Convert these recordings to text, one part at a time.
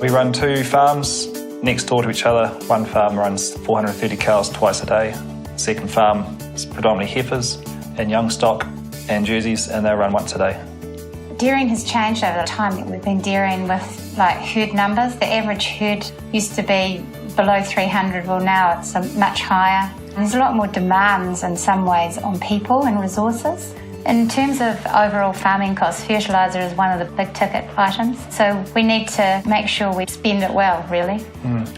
We run 2 farms next door to each other. One farm runs 430 cows twice a day. The second farm is predominantly heifers and young stock and jerseys, and they run once a day. Dairying has changed over the time that we've been dairying with herd numbers. The average herd used to be below 300, well now it's much higher. There's a lot more demands in some ways on people and resources. In terms of overall farming costs, fertiliser is one of the big ticket items, so we need to make sure we spend it well, really.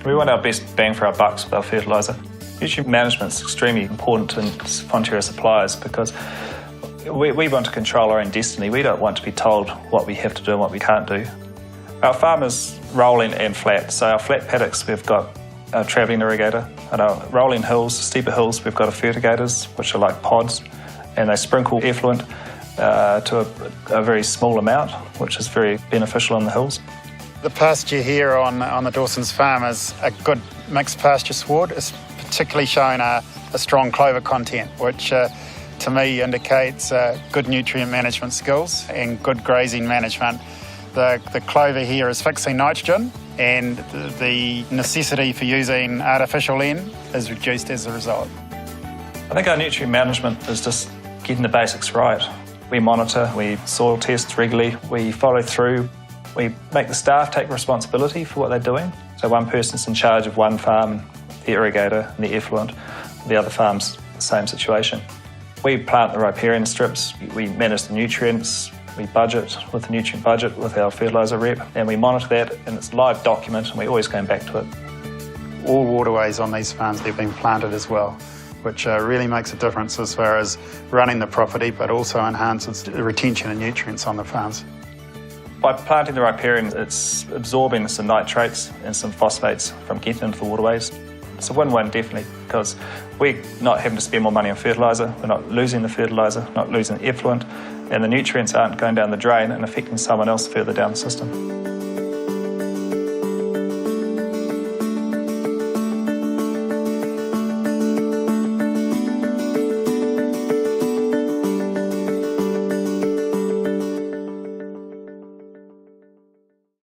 We want our best bang for our bucks with our fertiliser. Nutrient management is extremely important to Fonterra suppliers because we want to control our own destiny. We don't want to be told what we have to do and what we can't do. Our farm is rolling and flat, so our flat paddocks we've got a travelling irrigator, and our rolling hills, steeper hills, we've got a fertigators, which are like pods, and they sprinkle effluent to a very small amount, which is very beneficial on the hills. The pasture here on the Dawson's farm is a good mixed pasture sward. It's particularly showing a strong clover content, which to me indicates good nutrient management skills and good grazing management. The clover here is fixing nitrogen, and the necessity for using artificial N is reduced as a result. I think our nutrient management is just getting the basics right. We monitor, we soil test regularly, we follow through, we make the staff take responsibility for what they're doing. So one person's in charge of one farm, the irrigator and the effluent, the other farm's the same situation. We plant the riparian strips, we manage the nutrients, we budget with the nutrient budget with our fertiliser rep, and we monitor that, and it's a live document and we're always going back to it. All waterways on these farms have been planted as well, which really makes a difference as far as running the property, but also enhances the retention of nutrients on the farms. By planting the riparian, it's absorbing some nitrates and some phosphates from getting into the waterways. It's a win-win, definitely, because we're not having to spend more money on fertiliser, we're not losing the fertiliser, not losing the effluent, and the nutrients aren't going down the drain and affecting someone else further down the system.